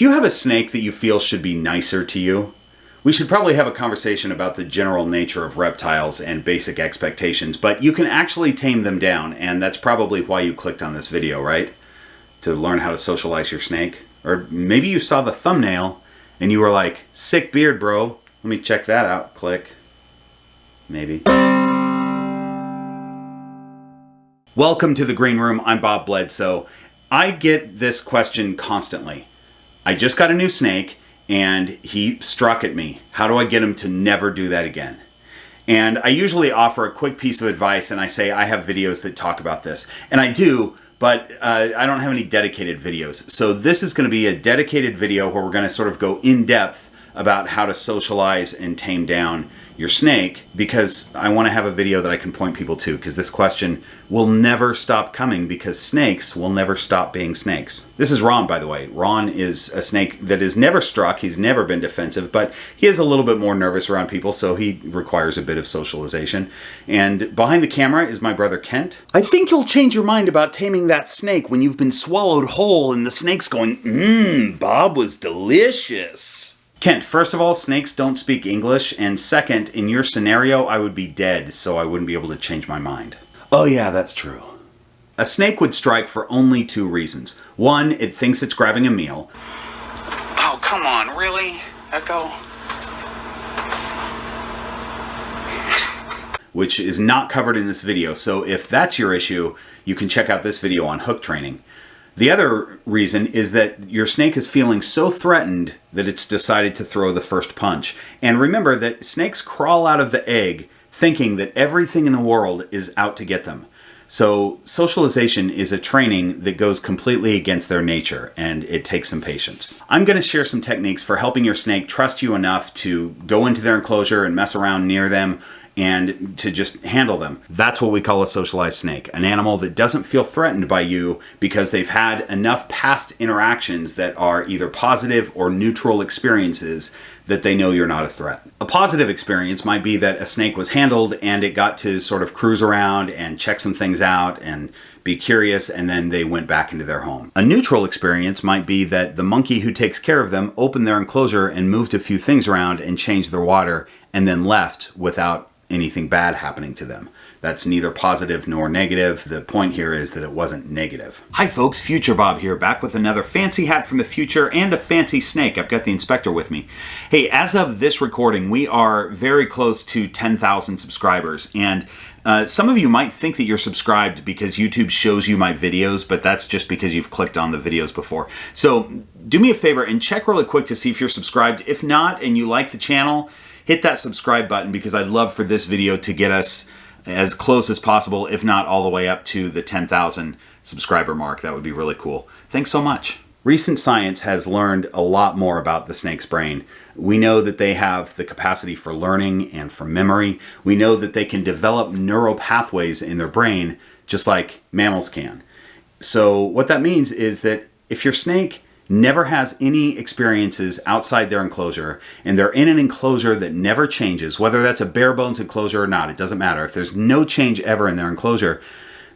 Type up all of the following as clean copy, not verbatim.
Do you have a snake that you feel should be nicer to you? We should probably have a conversation about the general nature of reptiles and basic expectations, but you can actually tame them down, and that's probably why you clicked on this video, right? To learn how to socialize your snake? Or maybe you saw the thumbnail and you were like, sick beard, bro. Let me check that out. Click. Maybe. Welcome to the Green Room. I'm Bob Bledsoe. I get this question constantly. I just got a new snake and he struck at me. How do I get him to never do that again? And I usually offer a quick piece of advice and I say I have videos that talk about this. And I do, but I don't have any dedicated videos. So this is going to be a dedicated video where we're going to sort of go in depth about how to socialize and tame down your snake, because I want to have a video that I can point people to, because this question will never stop coming because snakes will never stop being snakes. This is Ron, by the way. Ron is a snake that is never struck. He's never been defensive, but he is a little bit more nervous around people, so he requires a bit of socialization. And behind the camera is my brother Kent. I think you'll change your mind about taming that snake when you've been swallowed whole and the snake's going, Bob was delicious. Kent, first of all, snakes don't speak English, and second, in your scenario, I would be dead, so I wouldn't be able to change my mind. Oh yeah, that's true. A snake would strike for only two reasons. One, it thinks it's grabbing a meal. Oh, come on, really? Echo? Which is not covered in this video, so if that's your issue, you can check out this video on hook training. The other reason is that your snake is feeling so threatened that it's decided to throw the first punch. And remember that snakes crawl out of the egg thinking that everything in the world is out to get them. So socialization is a training that goes completely against their nature, and it takes some patience. I'm going to share some techniques for helping your snake trust you enough to go into their enclosure and mess around near them, and to just handle them. That's what we call a socialized snake, an animal that doesn't feel threatened by you because they've had enough past interactions that are either positive or neutral experiences that they know you're not a threat. A positive experience might be that a snake was handled and it got to sort of cruise around and check some things out and be curious, and then they went back into their home. A neutral experience might be that the monkey who takes care of them opened their enclosure and moved a few things around and changed their water and then left without anything bad happening to them. That's neither positive nor negative. The point here is that it wasn't negative. Hi folks, Future Bob here, back with another fancy hat from the future and a fancy snake. I've got the inspector with me. Hey, as of this recording, we are very close to 10,000 subscribers, and some of you might think that you're subscribed because YouTube shows you my videos, but that's just because you've clicked on the videos before. So do me a favor and check really quick to see if you're subscribed. If not, and you like the channel, hit that subscribe button, because I'd love for this video to get us as close as possible, if not all the way up to the 10,000 subscriber mark. That would be really cool. Thanks so much. Recent science has learned a lot more about the snake's brain. We know that they have the capacity for learning and for memory. We know that they can develop neural pathways in their brain just like mammals can. So what that means is that if your snake never has any experiences outside their enclosure, and they're in an enclosure that never changes, whether that's a bare bones enclosure or not, it doesn't matter. If there's no change ever in their enclosure,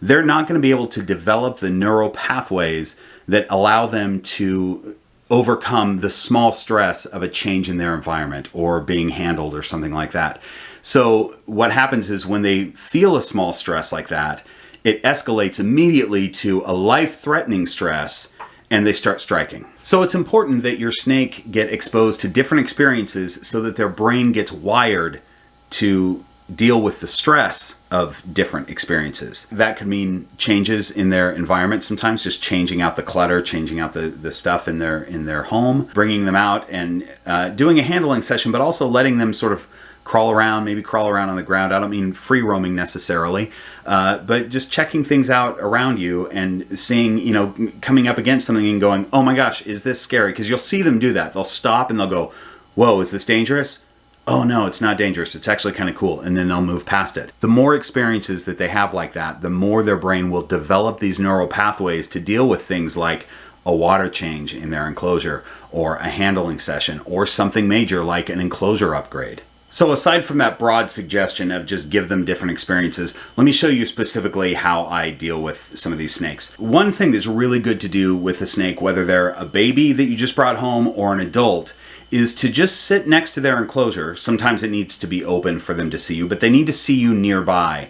they're not going to be able to develop the neural pathways that allow them to overcome the small stress of a change in their environment or being handled or something like that. So what happens is when they feel a small stress like that, it escalates immediately to a life-threatening stress, and they start striking. So it's important that your snake get exposed to different experiences so that their brain gets wired to deal with the stress of different experiences. That could mean changes in their environment, sometimes just changing out the clutter, changing out the stuff in their home, bringing them out and doing a handling session, but also letting them sort of crawl around, maybe crawl around on the ground. I don't mean free roaming necessarily, but just checking things out around you and seeing, coming up against something and going, oh my gosh, is this scary? Because you'll see them do that. They'll stop and they'll go, whoa, is this dangerous? Oh no, it's not dangerous. It's actually kind of cool. And then they'll move past it. The more experiences that they have like that, the more their brain will develop these neural pathways to deal with things like a water change in their enclosure or a handling session or something major like an enclosure upgrade. So aside from that broad suggestion of just give them different experiences, let me show you specifically how I deal with some of these snakes. One thing that's really good to do with a snake, whether they're a baby that you just brought home or an adult, is to just sit next to their enclosure. Sometimes it needs to be open for them to see you, but they need to see you nearby,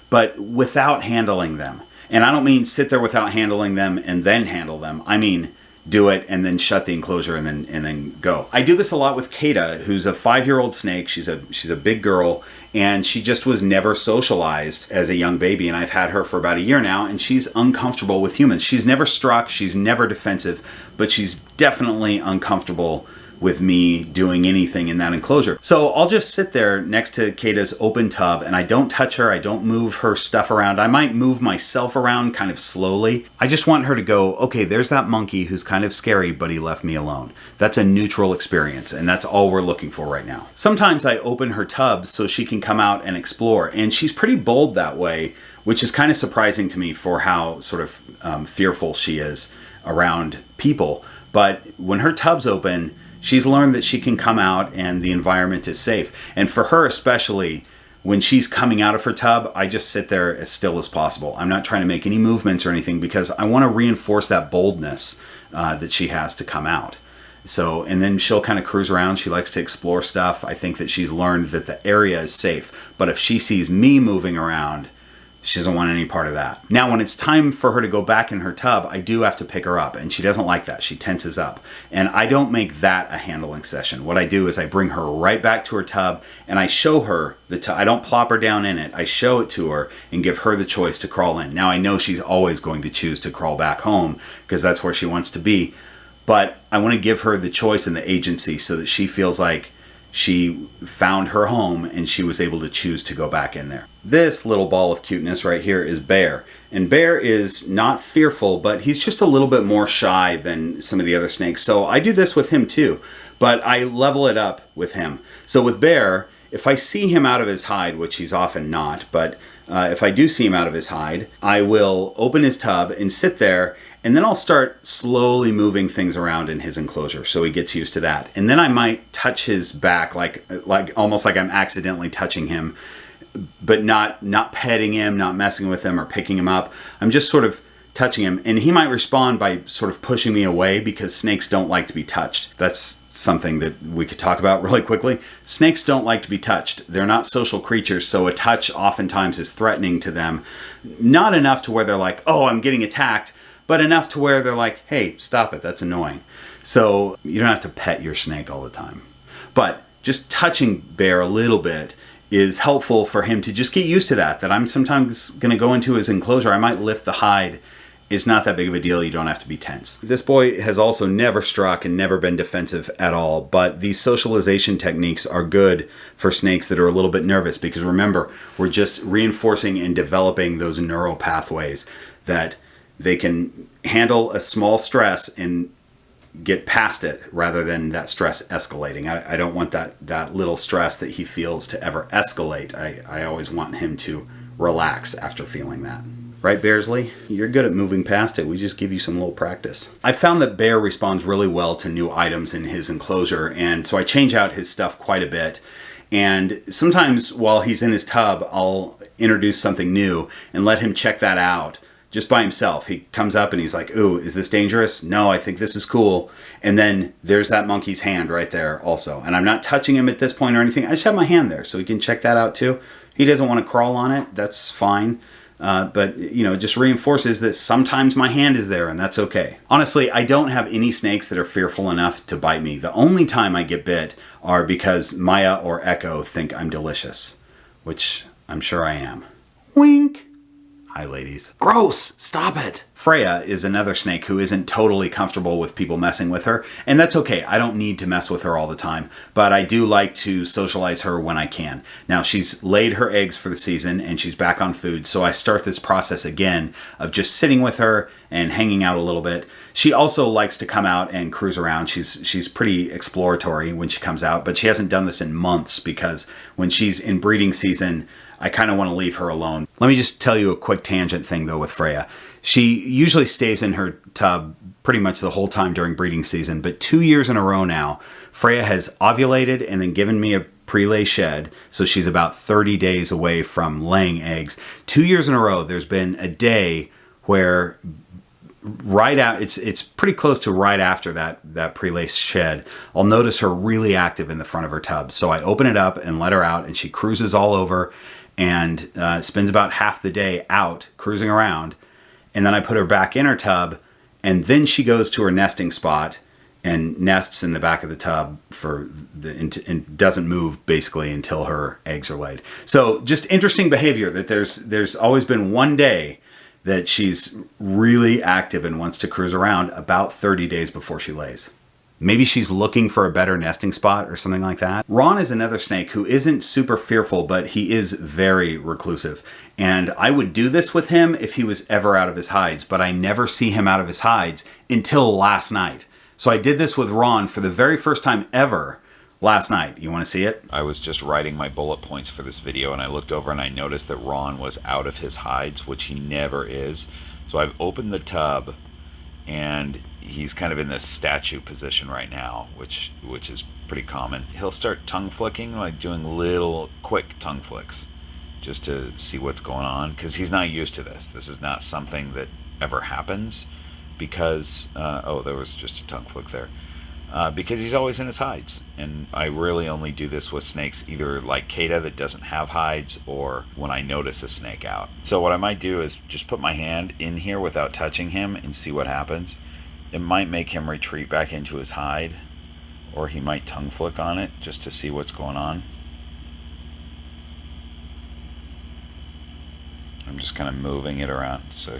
but without handling them. And I don't mean sit there without handling them and then handle them. I mean do it and then shut the enclosure and then go. I do this a lot with Kata, who's a 5-year-old snake. She's a big girl, and she just was never socialized as a young baby, and I've had her for about a year now, and she's uncomfortable with humans. She's never struck, she's never defensive, but she's definitely uncomfortable with me doing anything in that enclosure. So I'll just sit there next to Kata's open tub, and I don't touch her, I don't move her stuff around. I might move myself around kind of slowly. I just want her to go, okay, there's that monkey who's kind of scary, but he left me alone. That's a neutral experience, and that's all we're looking for right now. Sometimes I open her tub so she can come out and explore, and she's pretty bold that way, which is kind of surprising to me for how sort of fearful she is around people. But when her tub's open, she's learned that she can come out and the environment is safe. And for her especially, when she's coming out of her tub, I just sit there as still as possible. I'm not trying to make any movements or anything because I want to reinforce that boldness that she has to come out. So, and then she'll kind of cruise around. She likes to explore stuff. I think that she's learned that the area is safe. But if she sees me moving around, she doesn't want any part of that. Now, when it's time for her to go back in her tub, I do have to pick her up, and she doesn't like that. She tenses up. And I don't make that a handling session. What I do is I bring her right back to her tub, and I show her the tub. I don't plop her down in it. I show it to her and give her the choice to crawl in. Now, I know she's always going to choose to crawl back home because that's where she wants to be. But I want to give her the choice and the agency so that she feels like she found her home and she was able to choose to go back in there. This little ball of cuteness right here is Bear. And Bear is not fearful, but he's just a little bit more shy than some of the other snakes. So I do this with him too, but I level it up with him. So with Bear, if I see him out of his hide, which he's often not, but if I do see him out of his hide, I will open his tub and sit there, and then I'll start slowly moving things around in his enclosure so he gets used to that. And then I might touch his back, like almost like I'm accidentally touching him, but not petting him, not messing with him or picking him up. I'm just sort of touching him, and he might respond by sort of pushing me away because snakes don't like to be touched. That's something that we could talk about really quickly. Snakes don't like to be touched. They're not social creatures, so a touch oftentimes is threatening to them. Not enough to where they're like, oh, I'm getting attacked, but enough to where they're like, hey, stop it, that's annoying. So you don't have to pet your snake all the time. But just touching Bear a little bit is helpful for him to just get used to that I'm sometimes going to go into his enclosure. I might lift the hide. It's not that big of a deal. You don't have to be tense. This boy has also never struck and never been defensive at all, but these socialization techniques are good for snakes that are a little bit nervous because remember, we're just reinforcing and developing those neural pathways that they can handle a small stress and get past it rather than that stress escalating. I don't want that little stress that he feels to ever escalate. I always want him to relax after feeling that. Right, Bearsley? You're good at moving past it. We just give you some little practice. I found that Bear responds really well to new items in his enclosure, and so I change out his stuff quite a bit. And sometimes while he's in his tub, I'll introduce something new and let him check that out just by himself. He comes up and he's like, ooh, is this dangerous? No, I think this is cool. And then there's that monkey's hand right there also. And I'm not touching him at this point or anything. I just have my hand there so he can check that out too. He doesn't want to crawl on it. That's fine. But, you know, it just reinforces that sometimes my hand is there and that's okay. Honestly, I don't have any snakes that are fearful enough to bite me. The only time I get bit are because Maya or Echo think I'm delicious, which I'm sure I am. Wink. Hi, ladies. Gross! Stop it! Freya is another snake who isn't totally comfortable with people messing with her, and that's okay. I don't need to mess with her all the time, but I do like to socialize her when I can. Now, she's laid her eggs for the season, and she's back on food, so I start this process again of just sitting with her and hanging out a little bit. She also likes to come out and cruise around. She's pretty exploratory when she comes out, but she hasn't done this in months because when she's in breeding season, I kind of want to leave her alone. Let me just tell you a quick tangent thing though with Freya. She usually stays in her tub pretty much the whole time during breeding season, but 2 years in a row now, Freya has ovulated and then given me a pre-lay shed, so she's about 30 days away from laying eggs. 2 years in a row, there's been a day where it's pretty close to right after that pre-lay shed, I'll notice her really active in the front of her tub. So I open it up and let her out, and she cruises all over and spends about half the day out cruising around. And then I put her back in her tub, and then she goes to her nesting spot and nests in the back of the tub and doesn't move basically until her eggs are laid. So just interesting behavior that there's always been one day that she's really active and wants to cruise around about 30 days before she lays. Maybe she's looking for a better nesting spot or something like that. Ron is another snake who isn't super fearful, but he is very reclusive. And I would do this with him if he was ever out of his hides, but I never see him out of his hides until last night. So I did this with Ron for the very first time ever last night. You want to see it? I was just writing my bullet points for this video, and I looked over and I noticed that Ron was out of his hides, which he never is. So I've opened the tub, and he's kind of in this statue position right now, which is pretty common. He'll start tongue flicking, like doing little quick tongue flicks, just to see what's going on, because he's not used to this. This is not something that ever happens, because oh, there was just a tongue flick there. Because he's always in his hides, and I really only do this with snakes either like Kata that doesn't have hides, or when I notice a snake out. So what I might do is just put my hand in here without touching him and see what happens. It might make him retreat back into his hide, or he might tongue flick on it just to see what's going on. I'm just kind of moving it around, so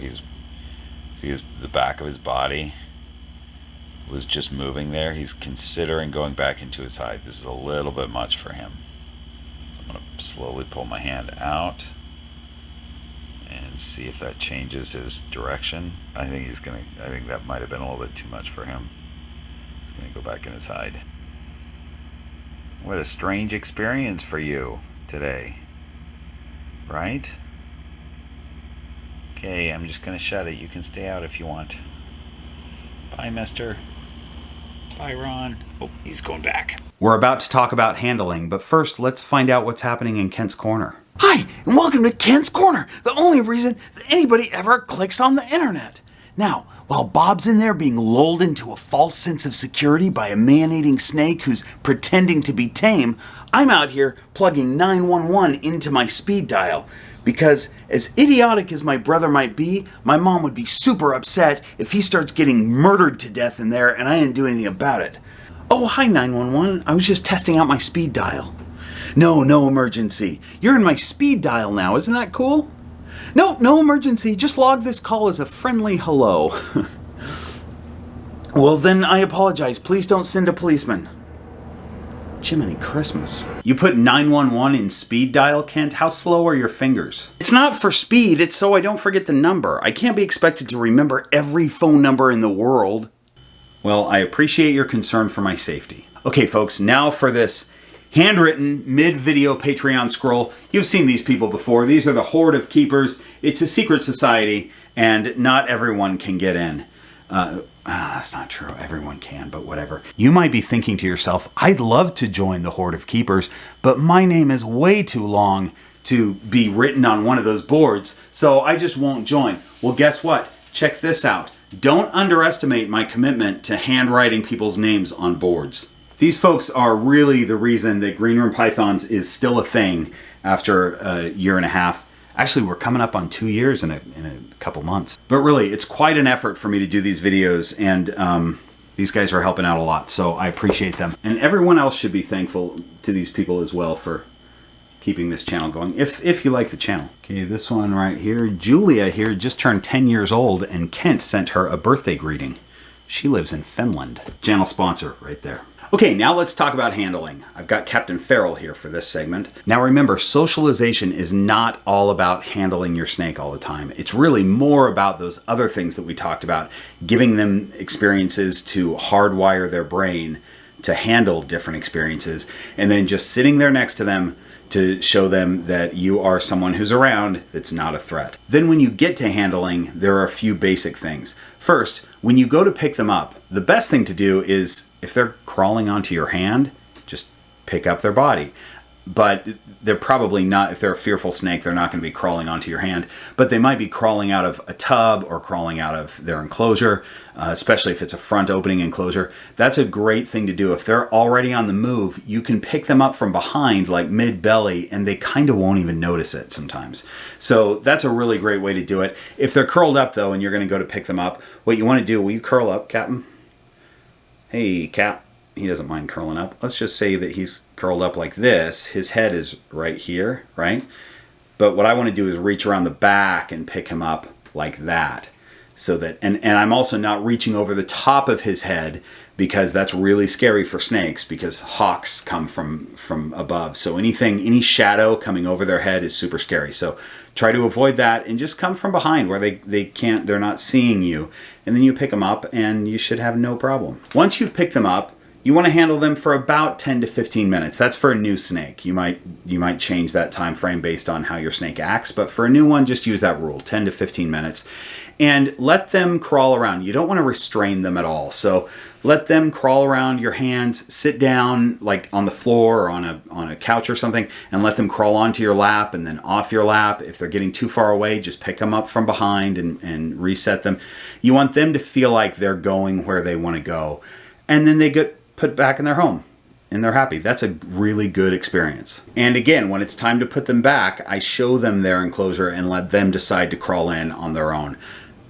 the back of his body was just moving there. He's considering going back into his hide. This is a little bit much for him. So I'm going to slowly pull my hand out and see if that changes his direction. I think that might have been a little bit too much for him. He's going to go back in his hide. What a strange experience for you today, right? Okay, I'm just going to shut it. You can stay out if you want. Bye, mister. Bye, Ron. Oh, he's going back. We're about to talk about handling, but first let's find out what's happening in Kent's Corner. Hi, and welcome to Kent's Corner, the only reason that anybody ever clicks on the internet. Now, while Bob's in there being lulled into a false sense of security by a man-eating snake who's pretending to be tame, I'm out here plugging 911 into my speed dial. Because as idiotic as my brother might be, my mom would be super upset if he starts getting murdered to death in there and I didn't do anything about it. Oh, hi 911, I was just testing out my speed dial. No emergency. You're in my speed dial now, isn't that cool? No emergency, just log this call as a friendly hello. Well then, I apologize, please don't send a policeman. Jiminy Christmas. You put 911 in speed dial, Kent? How slow are your fingers? It's not for speed, it's so I don't forget the number. I can't be expected to remember every phone number in the world. Well, I appreciate your concern for my safety. Okay, folks, now for this handwritten mid-video Patreon scroll. You've seen these people before. These are the Horde of Keepers. It's a secret society, and not everyone can get in. That's not true. Everyone can, but whatever. You might be thinking to yourself, I'd love to join the Horde of Keepers, but my name is way too long to be written on one of those boards, so I just won't join. Well, guess what? Check this out. Don't underestimate my commitment to handwriting people's names on boards. These folks are really the reason that Green Room Pythons is still a thing after a year and a half. Actually, we're coming up on 2 years in a couple months. But really, it's quite an effort for me to do these videos, and these guys are helping out a lot, so I appreciate them. And everyone else should be thankful to these people as well for keeping this channel going, if you like the channel. Okay, this one right here. Julia here just turned 10 years old, and Kent sent her a birthday greeting. She lives in Finland. Channel sponsor right there. Okay, now let's talk about handling. I've got Captain Feral here for this segment. Now remember, socialization is not all about handling your snake all the time. It's really more about those other things that we talked about, giving them experiences to hardwire their brain to handle different experiences, and then just sitting there next to them to show them that you are someone who's around that's not a threat. Then when you get to handling, there are a few basic things. First, when you go to pick them up, the best thing to do is, if they're crawling onto your hand, just pick up their body. but they're probably not, if they're a fearful snake, they're not going to be crawling onto your hand, but they might be crawling out of a tub or crawling out of their enclosure, especially if it's a front opening enclosure. That's a great thing to do. If they're already on the move, you can pick them up from behind, like mid-belly, and they kind of won't even notice it sometimes. So that's a really great way to do it. If they're curled up, though, and you're going to go to pick them up, what you want to do, will you curl up, Captain? Hey, Cap. He doesn't mind curling up. Let's just say that he's curled up like this. His head is right here, right? But what I want to do is reach around the back and pick him up like that. So that, and I'm also not reaching over the top of his head, because that's really scary for snakes, because hawks come from above. So any shadow coming over their head is super scary. So try to avoid that and just come from behind where they're not seeing you. And then you pick them up and you should have no problem. Once you've picked them up, you want to handle them for about 10 to 15 minutes. That's for a new snake. You might change that time frame based on how your snake acts, but for a new one, just use that rule, 10 to 15 minutes. And let them crawl around. You don't want to restrain them at all. So let them crawl around your hands, sit down like on the floor or on a couch or something, and let them crawl onto your lap and then off your lap. If they're getting too far away, just pick them up from behind and reset them. You want them to feel like they're going where they want to go. And then they get put back in their home and they're happy. That's a really good experience. And again, when it's time to put them back, I show them their enclosure and let them decide to crawl in on their own.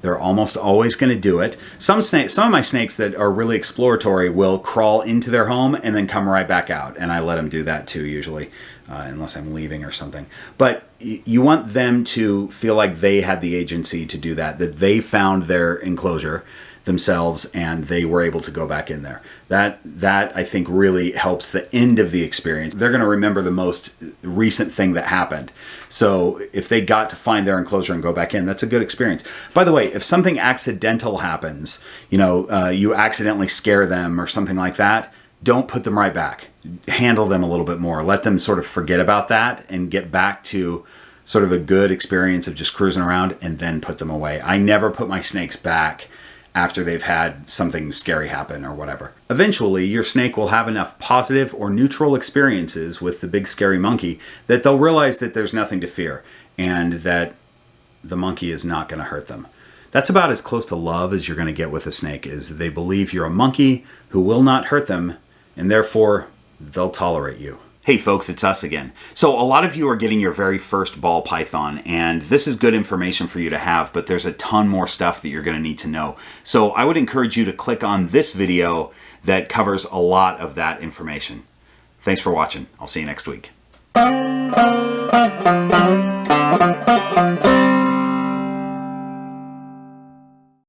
They're almost always going to do it. Some of my snakes that are really exploratory will crawl into their home and then come right back out. And I let them do that too, usually, unless I'm leaving or something. But you want them to feel like they had the agency to do that they found their enclosure themselves and they were able to go back in there. That I think really helps the end of the experience. They're going to remember the most recent thing that happened. So if they got to find their enclosure and go back in, that's a good experience. By the way, if something accidental happens, you accidentally scare them or something like that, don't put them right back. Handle them a little bit more. Let them sort of forget about that and get back to sort of a good experience of just cruising around, and then put them away. I never put my snakes back after they've had something scary happen or whatever. Eventually, your snake will have enough positive or neutral experiences with the big scary monkey that they'll realize that there's nothing to fear and that the monkey is not going to hurt them. That's about as close to love as you're going to get with a snake, is they believe you're a monkey who will not hurt them, and therefore they'll tolerate you. Hey folks, it's us again. So a lot of you are getting your very first ball python, and this is good information for you to have, but there's a ton more stuff that you're going to need to know. So I would encourage you to click on this video that covers a lot of that information. Thanks for watching. I'll see you next week.